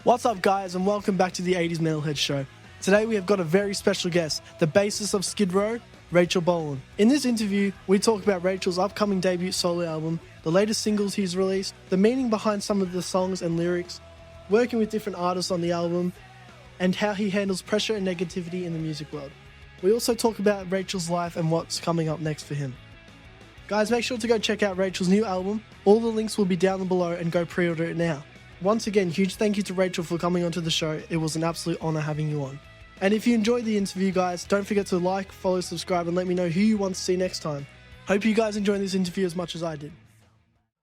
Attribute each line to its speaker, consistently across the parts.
Speaker 1: What's up, guys, and welcome back to the 80s Metalhead Show. Today we have got a very special guest, the bassist of Skid Row, Rachel Bolan. In this interview, we talk about Rachel's upcoming debut solo album, the latest singles he's released, the meaning behind some of the songs and lyrics, working with different artists on the album, and how he handles pressure and negativity in the music world. We also talk about Rachel's life and what's coming up next for him. Guys, make sure to go check out Rachel's new album. All the links will be down below, and go pre-order it now. Once again, huge thank you to Rachel for coming onto the show. It was an absolute honour having you on. And if you enjoyed the interview, guys, don't forget to like, follow, subscribe, and let me know who you want to see next time. Hope you guys enjoyed this interview as much as I did.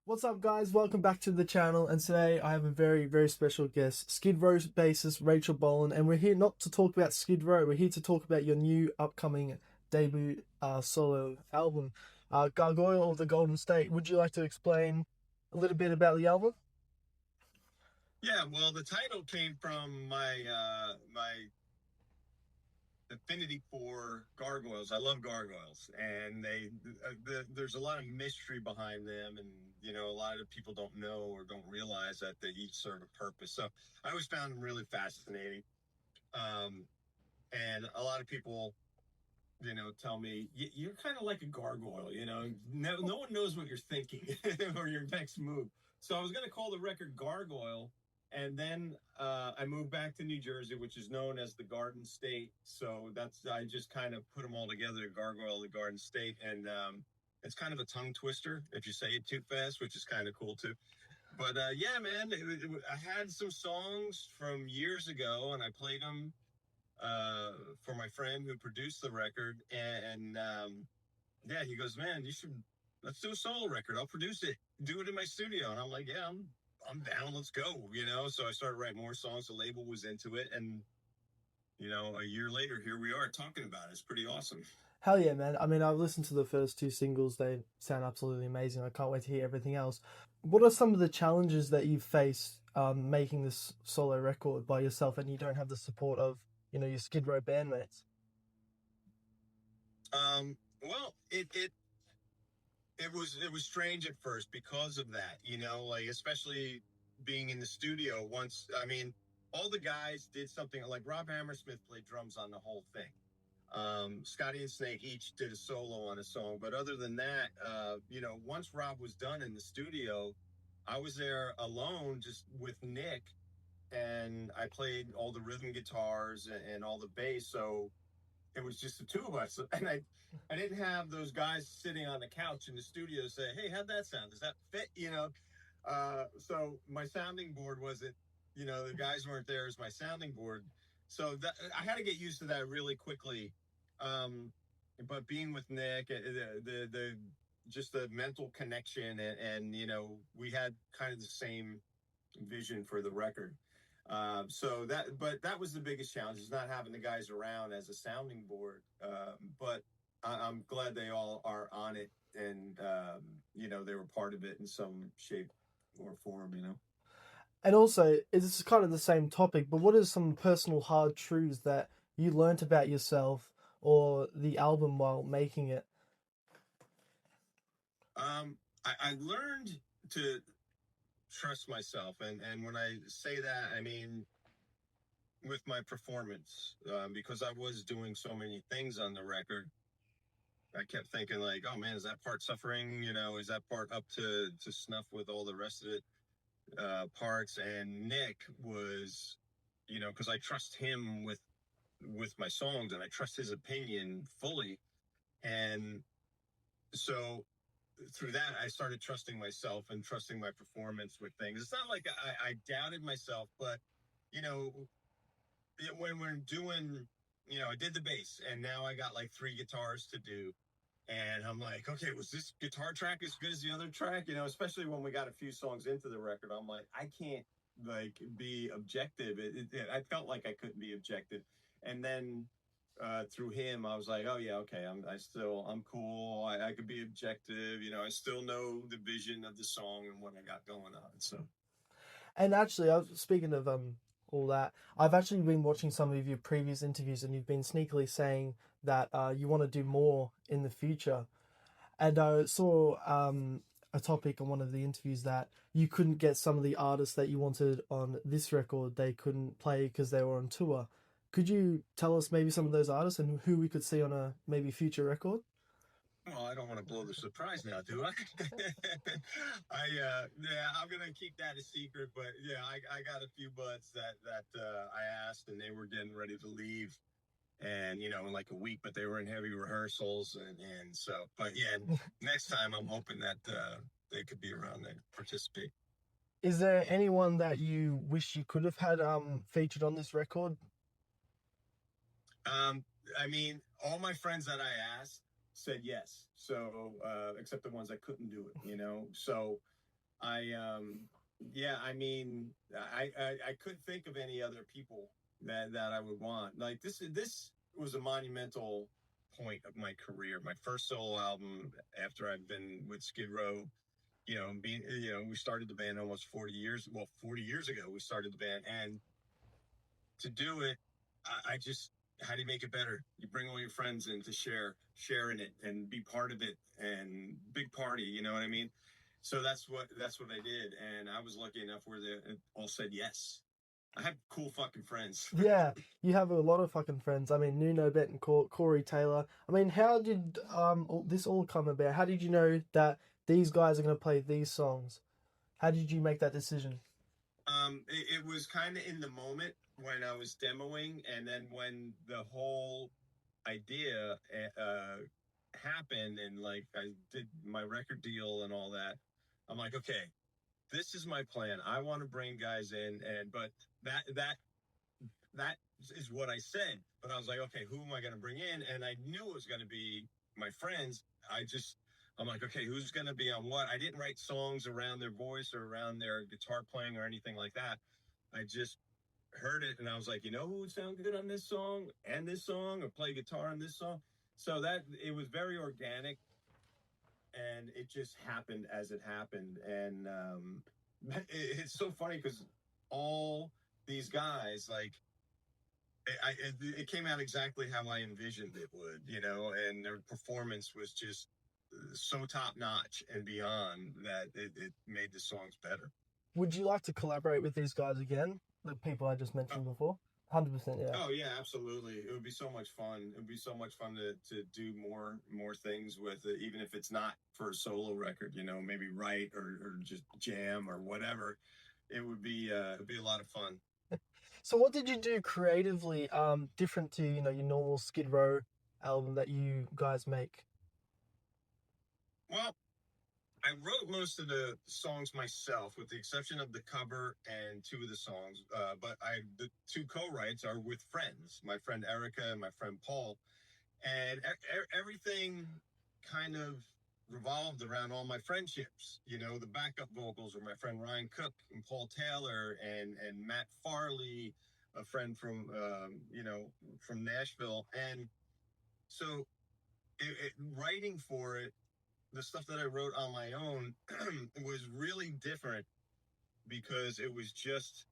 Speaker 1: What's up, guys? Welcome back to the channel, and today I have a very, very special guest, Skid Row bassist Rachel Bolan, and we're here not to talk about Skid Row, we're here to talk about your new upcoming debut solo album, Gargoyle of the Golden State. Would you like to explain a little bit about the album?
Speaker 2: Yeah, well, the title came from my affinity for gargoyles. I love gargoyles, and there's a lot of mystery behind them, and a lot of people don't know or don't realize that they each serve a purpose. So I always found them really fascinating, and a lot of people, tell me you're kind of like a gargoyle. No one knows what you're thinking or your next move. So I was going to call the record Gargoyle. And then I moved back to New Jersey, which is known as the Garden State. So I just kind of put them all together, Gargoyle, the Garden State. And it's kind of a tongue twister if you say it too fast, which is kind of cool too. But yeah, man, I had some songs from years ago, and I played them for my friend who produced the record. And yeah, he goes, man, let's do a solo record. I'll produce it, do it in my studio. And I'm like, yeah, I'm down, let's go, So I started writing more songs. The label was into it, and a year later, here we are talking about it. It's pretty awesome.
Speaker 1: Hell yeah, man. I mean, I've listened to the first two singles. They sound absolutely amazing. I can't wait to hear everything else. What are some of the challenges that you've faced making this solo record by yourself, and you don't have the support of, your Skid Row bandmates?
Speaker 2: Well, it was strange at first because of that, especially being in the studio once. I mean, all the guys did something, like Rob Hammersmith played drums on the whole thing. Scotty and Snake each did a solo on a song. But other than that, once Rob was done in the studio, I was there alone just with Nick, and I played all the rhythm guitars and all the bass. So it was just the two of us, and I didn't have those guys sitting on the couch in the studio say, hey, how'd that sound? Does that fit? So my sounding board wasn't, the guys weren't there as my sounding board. So I had to get used to that really quickly. But being with Nick, the just the mental connection, and we had kind of the same vision for the record. But that was the biggest challenge, is not having the guys around as a sounding board. But I'm glad they all are on it, and they were part of it in some shape or form.
Speaker 1: And also, it's kind of the same topic, but what are some personal hard truths that you learnt about yourself or the album while making it?
Speaker 2: I learned to trust myself, and when I say that, I mean with my performance, because I was doing so many things on the record. I kept thinking, like, oh man, is that part suffering? Is that part up to snuff with all the rest of it parts? And Nick was, because I trust him with my songs, and I trust his opinion fully, and so through that, I started trusting myself and trusting my performance with things. It's not like I doubted myself, but, when we're doing, I did the bass, and now I got like 3 guitars to do. And I'm like, okay, was this guitar track as good as the other track? Especially when we got a few songs into the record, I'm like, I can't be objective. I felt like I couldn't be objective. And then through him, I was like, oh yeah, okay, I'm cool. I could be objective. I still know the vision of the song and what I got going on. So,
Speaker 1: and actually, speaking of all that, I've actually been watching some of your previous interviews, and you've been sneakily saying that you want to do more in the future. And I saw a topic on one of the interviews that you couldn't get some of the artists that you wanted on this record. They couldn't play because they were on tour. Could you tell us maybe some of those artists and who we could see on a maybe future record?
Speaker 2: Well, I don't want to blow the surprise now, do I? Yeah, I'm gonna keep that a secret. But yeah, I got a few buds that I asked, and they were getting ready to leave, and in like a week, but they were in heavy rehearsals, and so. But yeah, next time I'm hoping that they could be around to participate.
Speaker 1: Is there anyone that you wish you could have had featured on this record?
Speaker 2: I mean, all my friends that I asked said yes. So, except the ones that couldn't do it. So yeah, I mean, I couldn't think of any other people that I would want. Like this was a monumental point of my career. My first solo album after I've been with Skid Row. We started the band almost 40 years. Well, 40 years ago, we started the band, and to do it, I just, how do you make it better? You bring all your friends in to share in it and be part of it, and big party. You know what I mean? So that's what I did, and I was lucky enough where they all said yes. I have cool fucking friends.
Speaker 1: Yeah, you have a lot of fucking friends. I mean, Nuno Betancourt, Corey Taylor. I mean, how did this all come about? How did you know that these guys are going to play these songs? How did you make that decision?
Speaker 2: It was kind of in the moment when I was demoing, and then when the whole idea happened, and like I did my record deal and all that. I'm like, okay, this is my plan. I want to bring guys in, but that is what I said. But I was like, okay, who am I going to bring in? And I knew it was going to be my friends. I'm like, okay, who's going to be on what? I didn't write songs around their voice or around their guitar playing or anything like that. I just heard it, and I was like, who would sound good on this song and this song, or play guitar on this song? So that it was very organic, and it just happened as it happened. And it's so funny because all these guys, like, it came out exactly how I envisioned it would, and their performance was just so top notch and beyond that it made the songs better.
Speaker 1: Would you like to collaborate with these guys again? The people I just mentioned before? 100%, yeah.
Speaker 2: Oh yeah, absolutely. It would be so much fun. It would be so much fun to do more things with it, even if it's not for a solo record. Maybe write or just jam or whatever. It'd be a lot of fun.
Speaker 1: So what did you do creatively different to, your normal Skid Row album that you guys make?
Speaker 2: Well, I wrote most of the songs myself, with the exception of the cover and two of the songs. But the two co-writes are with friends, my friend Erica and my friend Paul, and everything kind of revolved around all my friendships. The backup vocals were my friend Ryan Cook and Paul Taylor and Matt Farley, a friend from Nashville, and so writing for it, the stuff that I wrote on my own was really different because it was just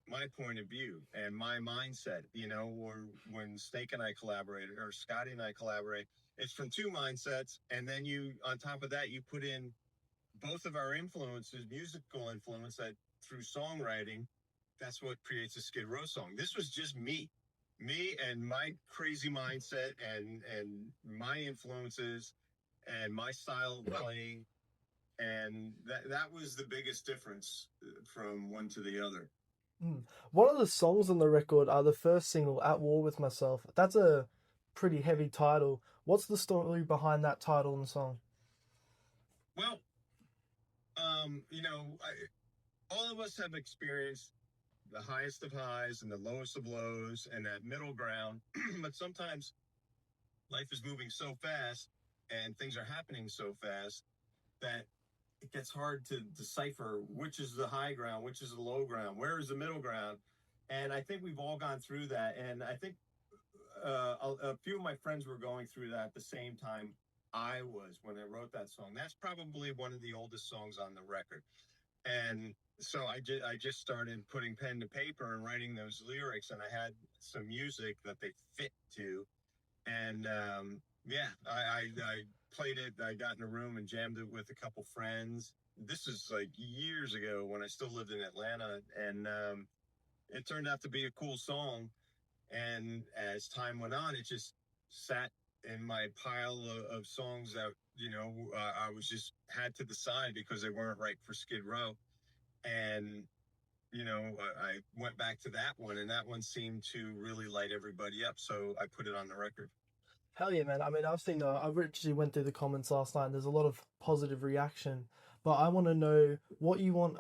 Speaker 2: my point of view and my mindset, or when Snake and I collaborated, or Scotty and I collaborate, it's from two mindsets. And then on top of that, you put in both of our influences, musical influence, that through songwriting, that's what creates a Skid Row song. This was just me and my crazy mindset and my influences and my style of playing. And that was the biggest difference from one to the other.
Speaker 1: One of the songs on the record are the first single, At War With Myself. That's a pretty heavy title. What's the story behind that title and song?
Speaker 2: Well, all of us have experienced the highest of highs and the lowest of lows and that middle ground. But sometimes life is moving so fast and things are happening so fast that it gets hard to decipher which is the high ground, which is the low ground, where is the middle ground. And I think we've all gone through that. And I think a few of my friends were going through that at the same time I was when I wrote that song. That's probably one of the oldest songs on the record. And so I just started putting pen to paper and writing those lyrics, and I had some music that they fit to. And yeah, I played it. I got in a room and jammed it with a couple friends. This is like years ago when I still lived in Atlanta, and it turned out to be a cool song. And as time went on, it just sat in my pile of songs that I was just had to the side because they weren't right for Skid Row. And I went back to that one, and that one seemed to really light everybody up. So I put it on the record.
Speaker 1: Hell yeah, man. I mean, I actually went through the comments last night and there's a lot of positive reaction. But I want to know what you want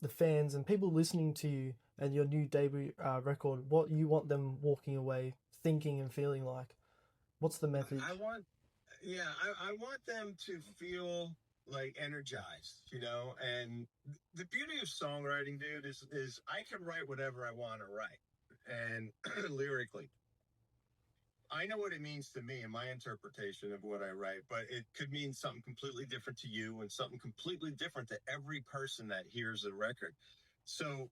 Speaker 1: the fans and people listening to you and your new debut record, what you want them walking away thinking and feeling like. What's the message?
Speaker 2: I want them to feel like energized, and the beauty of songwriting, dude, is I can write whatever I want to write. And lyrically, I know what it means to me and my interpretation of what I write, but it could mean something completely different to you and something completely different to every person that hears the record. So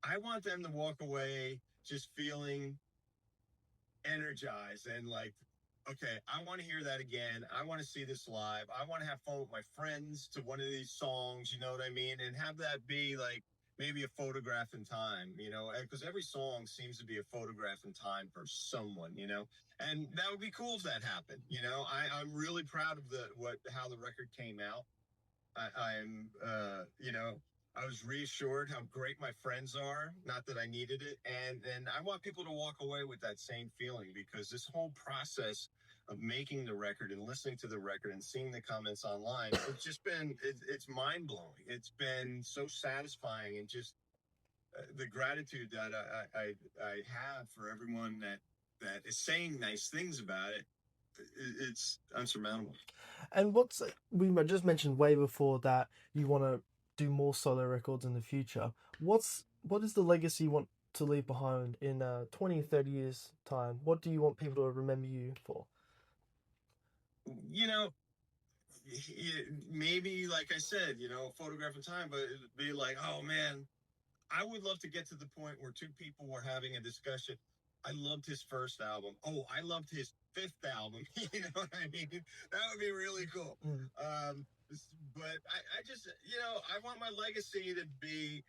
Speaker 2: I want them to walk away just feeling energized and like, okay, I want to hear that again. I want to see this live. I want to have fun with my friends to one of these songs, you know what I mean? And have that be like maybe a photograph in time, because every song seems to be a photograph in time for someone, and that would be cool if that happened. I'm really proud of how the record came out. I was reassured how great my friends are. Not that I needed it, and I want people to walk away with that same feeling, because this whole process of making the record and listening to the record and seeing the comments online, it's mind blowing. It's been so satisfying, and just the gratitude that I have for everyone that is saying nice things about it. It's unsurmountable.
Speaker 1: And we just mentioned way before that you want to do more solo records in the future. What is the legacy you want to leave behind in 20, 30 years time? What do you want people to remember you for?
Speaker 2: Maybe like I said, photograph in time, but it'd be like, oh man, I would love to get to the point where two people were having a discussion. I loved his first album. Oh, I loved his fifth album. You know what I mean? That would be really cool. But I just, I want my legacy to be,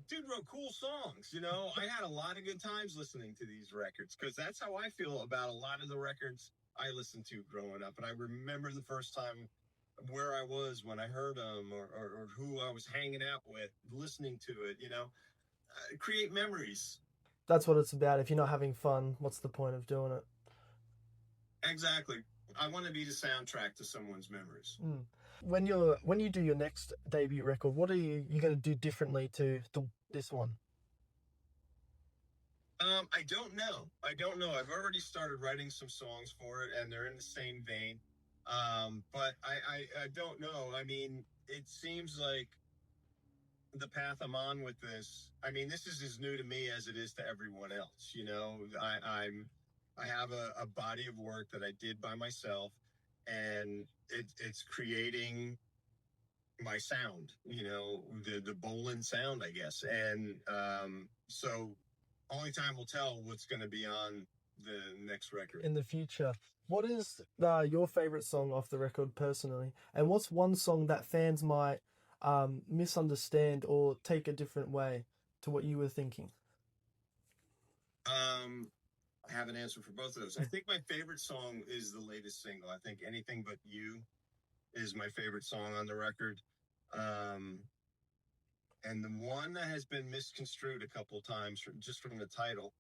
Speaker 2: dude wrote cool songs. I had a lot of good times listening to these records, because that's how I feel about a lot of the records I listened to growing up. And I remember the first time where I was when I heard them, or who I was hanging out with, listening to it, create memories.
Speaker 1: That's what it's about. If you're not having fun, what's the point of doing it?
Speaker 2: Exactly. I want to be the soundtrack to someone's memories.
Speaker 1: When you do your next debut record, what are you going to do differently to this one?
Speaker 2: I don't know. I've already started writing some songs for it, and they're in the same vein. But I don't know. I mean, it seems like the path I'm on with this. I mean, this is as new to me as it is to everyone else. I have a body of work that I did by myself, and it's creating my sound. The Bolan sound, I guess. And so only time will tell what's going to be on the next record
Speaker 1: in the future. What is your favorite song off the record personally, and what's one song that fans might misunderstand or take a different way to what you were thinking?
Speaker 2: I have an answer for both of those. I think my favorite song is the latest single. I think Anything But You is my favorite song on the record. And the one that has been misconstrued a couple of times just from the title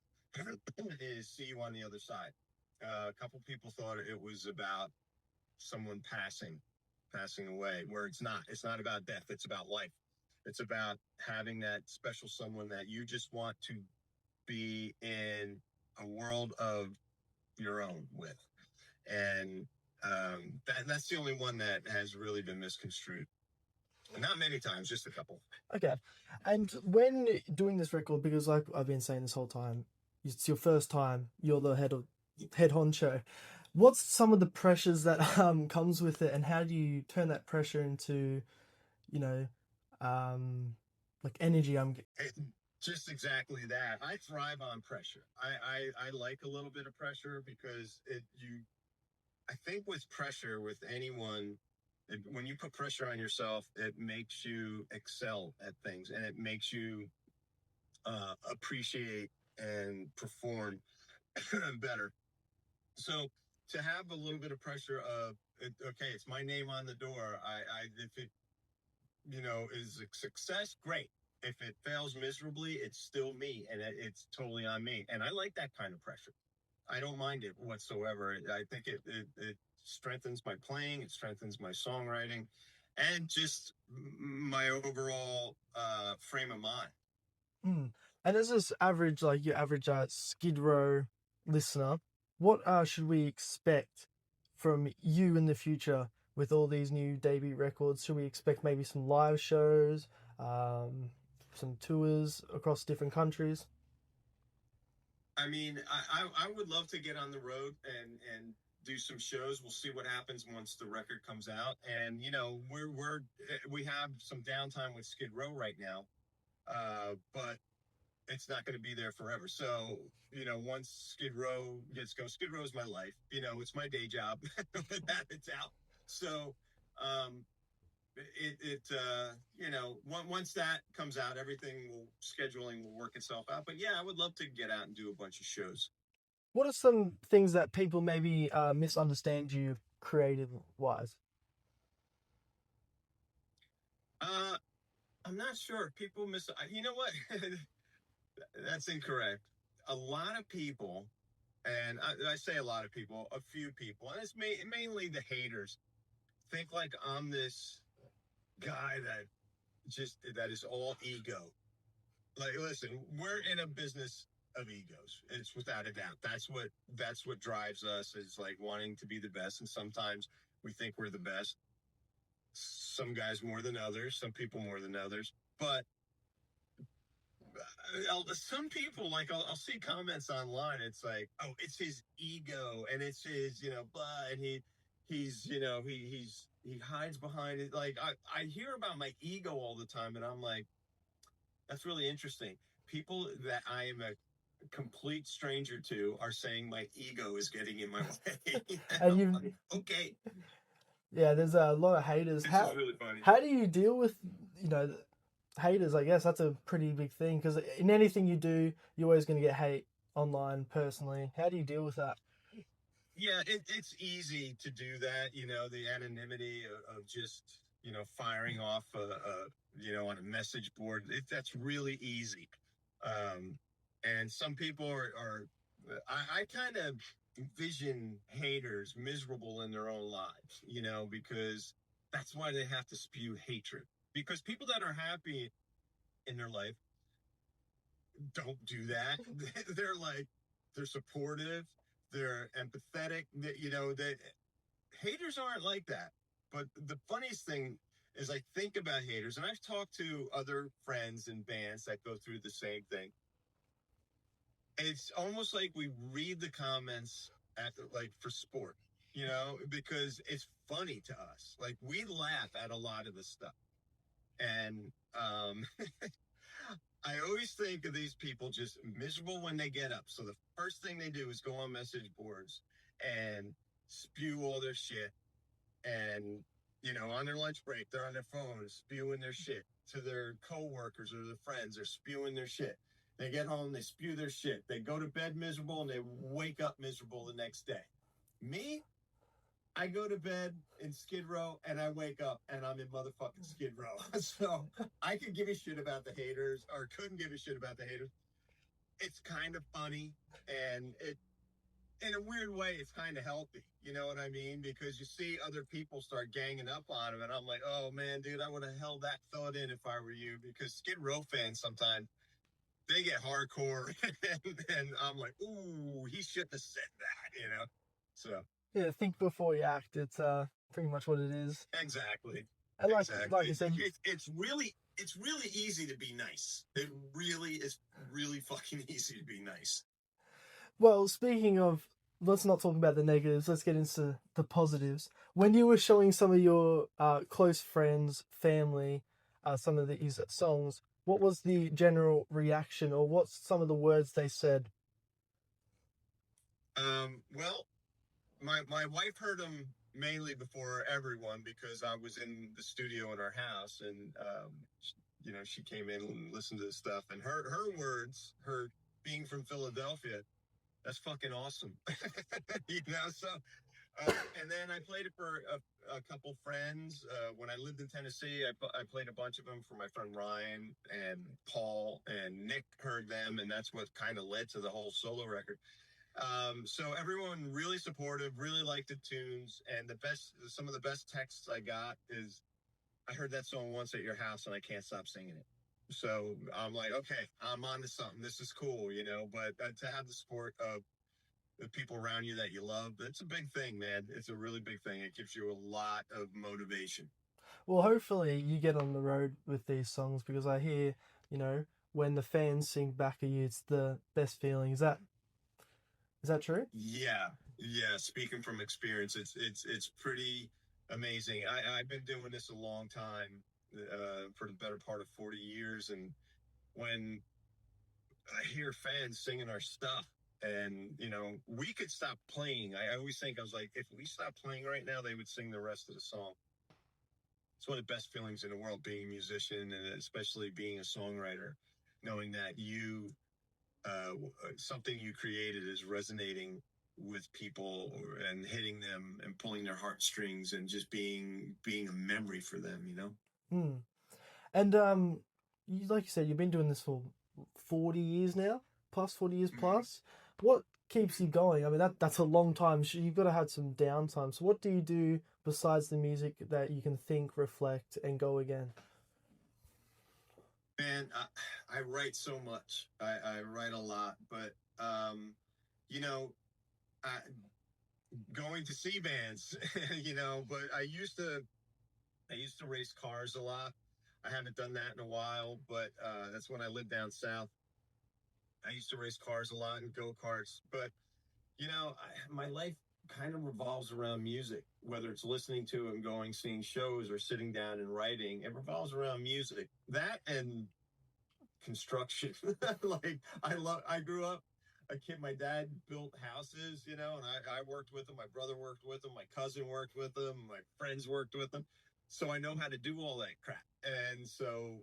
Speaker 2: is See You on the Other Side. A couple people thought it was about someone passing away, where it's not. It's not about death. It's about life. It's about having that special someone that you just want to be in a world of your own with. And that's the only one that has really been misconstrued. Not many times, just a couple.
Speaker 1: Okay. And when doing this record, because like I've been saying this whole time, it's your first time, you're the head honcho. What's some of the pressures that comes with it, and how do you turn that pressure into, like energy?
Speaker 2: Just exactly that. I thrive on pressure. I like a little bit of pressure, because I think with pressure, with anyone, when you put pressure on yourself, it makes you excel at things, and it makes you appreciate and perform better. So to have a little bit of pressure of, okay, it's my name on the door. If it, is a success, great. If it fails miserably, it's still me, and it's totally on me. And I like that kind of pressure. I don't mind it whatsoever. I think it strengthens my playing, it strengthens my songwriting, and just my overall frame of mind.
Speaker 1: Mm. And as this average, like your average Skid Row listener, what should we expect from you in the future with all these new debut records? Should we expect maybe some live shows, some tours across different countries?
Speaker 2: I mean, I would love to get on the road and do some shows. We'll see what happens once the record comes out. And we have some downtime with Skid Row right now, but it's not going to be there forever. So once Skid Row gets going, Skid Row is my life. It's my day job. Without a doubt. So um, once that comes out, everything will scheduling will work itself out. But yeah, I would love to get out and do a bunch of shows.
Speaker 1: What are some things that people maybe misunderstand you creative wise?
Speaker 2: Uh, I'm not sure. People miss. You know what? That's incorrect. A lot of people, and I say a lot of people, a few people, and it's mainly the haters, think like I'm this guy that is all ego. Like, listen, we're in a business of egos. It's without a doubt. That's what drives us, is like wanting to be the best. And sometimes we think we're the best. Some guys more than others, some people more than others. But some people, like, I'll see comments online. It's like, oh, it's his ego, and it's his, blah, and he hides behind it. Like, I hear about my ego all the time, and I'm like, that's really interesting. People that I am a complete stranger to are saying my ego is getting in my way.
Speaker 1: And
Speaker 2: I'm
Speaker 1: you,
Speaker 2: like, okay,
Speaker 1: yeah, there's a lot of haters.
Speaker 2: this is really funny.
Speaker 1: How do you deal with, you know, haters? I guess that's a pretty big thing because in anything you do, you're always going to get hate online personally. How do you deal with that?
Speaker 2: Yeah, it's easy to do that. The anonymity of just firing off on a message board. That's really easy. And some people are I kind of vision haters miserable in their own lives, because that's why they have to spew hatred. Because people that are happy in their life don't do that. They're supportive, they're empathetic. That haters aren't like that. But the funniest thing is, I think about haters, and I've talked to other friends and bands that go through the same thing. It's almost like we read the comments for sport, because it's funny to us. Like, we laugh at a lot of the stuff. And I always think of these people just miserable when they get up. So the first thing they do is go on message boards and spew all their shit. And, on their lunch break, they're on their phones spewing their shit to their coworkers or their friends. They're spewing their shit. They get home, they spew their shit. They go to bed miserable and they wake up miserable the next day. Me, I go to bed in Skid Row and I wake up and I'm in motherfucking Skid Row. So I could give a shit about the haters, or couldn't give a shit about the haters. It's kind of funny, and in a weird way, it's kind of healthy. You know what I mean? Because you see other people start ganging up on him, and I'm like, oh man, dude, I would have held that thought in if I were you. Because Skid Row fans sometimes, they get hardcore, and I'm like, ooh, he shouldn't have said that. So
Speaker 1: Yeah, think before you act. It's pretty much what it is.
Speaker 2: exactly.
Speaker 1: And like you
Speaker 2: Exactly.
Speaker 1: said,
Speaker 2: It's really easy to be nice. It really is really fucking easy to be nice.
Speaker 1: well, speaking of, let's not talk about the negatives. Let's get into the positives. When you were showing some of your close friends, family, some of these songs, what was the general reaction, or what's some of the words they said?
Speaker 2: Well, my wife heard them mainly before everyone because I was in the studio in our house, and she came in and listened to the stuff, and her words, her being from Philadelphia, that's fucking awesome. So and then I played it for a couple friends. When I lived in Tennessee, I played a bunch of them for my friend Ryan and Paul and Nick heard them, and that's what kind of led to the whole solo record. So everyone really supportive, really liked the tunes, and some of the best texts I got is, I heard that song once at your house and I can't stop singing it. So I'm like, okay, I'm on to something. This is cool, but to have the support of the people around you that you love, it's a big thing, man. It's a really big thing. It gives you a lot of motivation.
Speaker 1: Well, hopefully you get on the road with these songs, because I hear, when the fans sing back at you, it's the best feeling. Is that true?
Speaker 2: Yeah, yeah. Speaking from experience, it's pretty amazing. I've been doing this a long time, for the better part of 40 years, and when I hear fans singing our stuff, and we could stop playing. I always think, I was like, if we stop playing right now, they would sing the rest of the song. It's one of the best feelings in the world, being a musician, and especially being a songwriter, knowing that something you created is resonating with people, and hitting them and pulling their heartstrings, and just being a memory for them.
Speaker 1: Hmm. And like you said, you've been doing this for 40 years now, plus 40 years plus. What keeps you going? I mean, that's a long time. You've got to have some downtime. So what do you do besides the music that you can think, reflect, and go again?
Speaker 2: Man, I write so much. I write a lot, but you know, I, going to see bands, But I used to race cars a lot. I haven't done that in a while, but that's when I lived down south. I used to race cars a lot and go karts, but my life kind of revolves around music. Whether it's listening to and going, seeing shows, or sitting down and writing, it revolves around music. That and construction. Like, I grew up a kid. My dad built houses, and I worked with him. My brother worked with him. My cousin worked with him. My friends worked with him. So I know how to do all that crap. And so,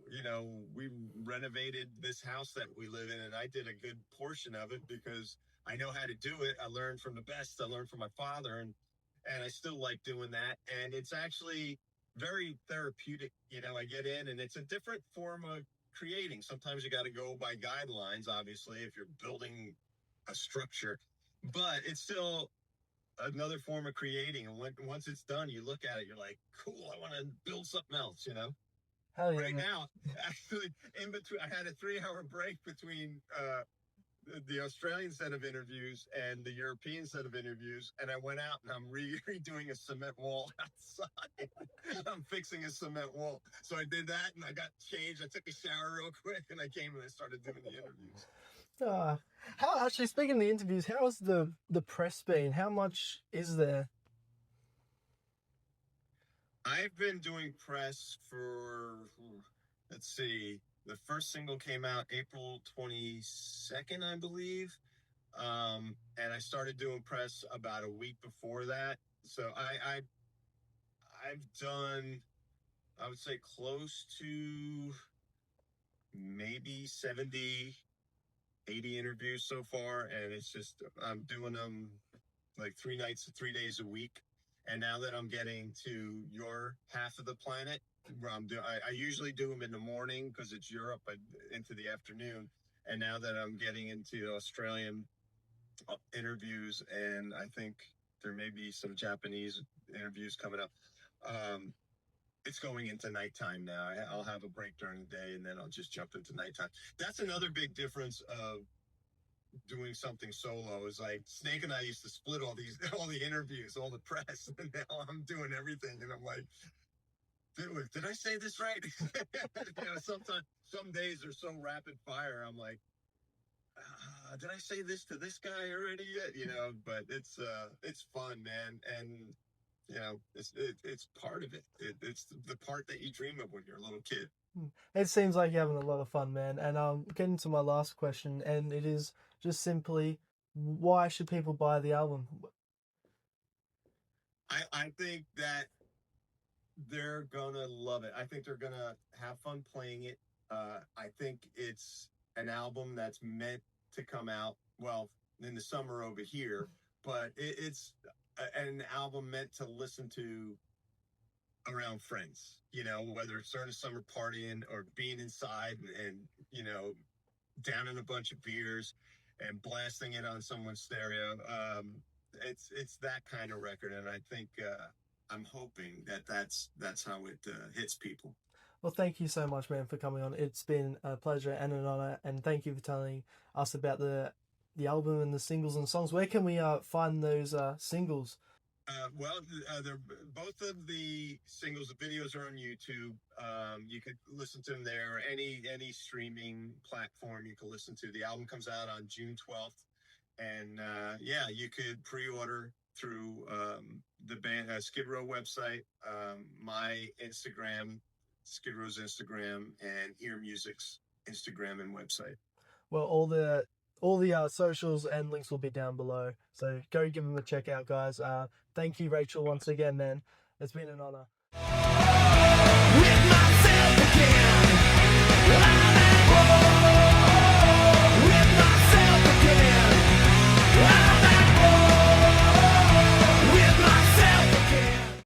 Speaker 2: we renovated this house that we live in, and I did a good portion of it because I know how to do it. I learned from the best. I learned from my father, and I still like doing that. And it's actually very therapeutic. I get in, and it's a different form of creating. Sometimes you got to go by guidelines, obviously, if you're building a structure, but it's still another form of creating. And once it's done, you look at it, you're like, cool, I want to build something else.
Speaker 1: Hell yeah,
Speaker 2: Right
Speaker 1: man.
Speaker 2: now, actually, in between, I had a 3-hour break between the Australian set of interviews and the European set of interviews, and I went out and I'm redoing a cement wall outside. I'm fixing a cement wall. So I did that, and I got changed. I took a shower real quick, and I came and I started doing the interviews.
Speaker 1: How actually, speaking of the interviews, how has the press been? How much is there?
Speaker 2: I've been doing press for, let's see, the first single came out April 22nd, I believe. And I started doing press about a week before that. So I've done, I would say, close to maybe 70, 80 interviews so far. And it's just, I'm doing them like 3 days a week. And now that I'm getting to your half of the planet, where I usually do them in the morning because it's Europe, into the afternoon. And now that I'm getting into Australian interviews, and I think there may be some Japanese interviews coming up, it's going into nighttime now. I'll have a break during the day, and then I'll just jump into nighttime. That's another big difference of doing something solo. Is like Snake and I used to split all the interviews, all the press, and now I'm doing everything, and I'm like, did I say this right? Sometimes some days are so rapid fire. I'm like, did I say this to this guy already yet? But it's fun, man, and it's part of it. It's the part that you dream of when you're a little kid.
Speaker 1: It seems like you're having a lot of fun, man. And getting to my last question, and it is just simply, why should people buy the album?
Speaker 2: I think that they're gonna love it. I think they're gonna have fun playing it. I think it's an album that's meant to come out well in the summer over here, but it's an album meant to listen to around friends. You know, whether it's during a summer partying or being inside and downing a bunch of beers and blasting it on someone's stereo. It's that kind of record, and I think I'm hoping that that's how it hits people.
Speaker 1: Well, thank you so much, man, for coming on. It's been a pleasure and an honor, and thank you for telling us about the album and the singles and songs. Where can we find those singles?
Speaker 2: Well, they're both of the singles. The videos are on YouTube. You could listen to them there. Or any streaming platform you can listen to. The album comes out on June 12th, and yeah, you could pre-order through the band Skid Row website, my Instagram, Skid Row's Instagram, and Ear Music's Instagram and website.
Speaker 1: Well, all the socials and links will be down below, so go give them a check out, guys. Thank you, Rachel, once again, man. It's been an honor.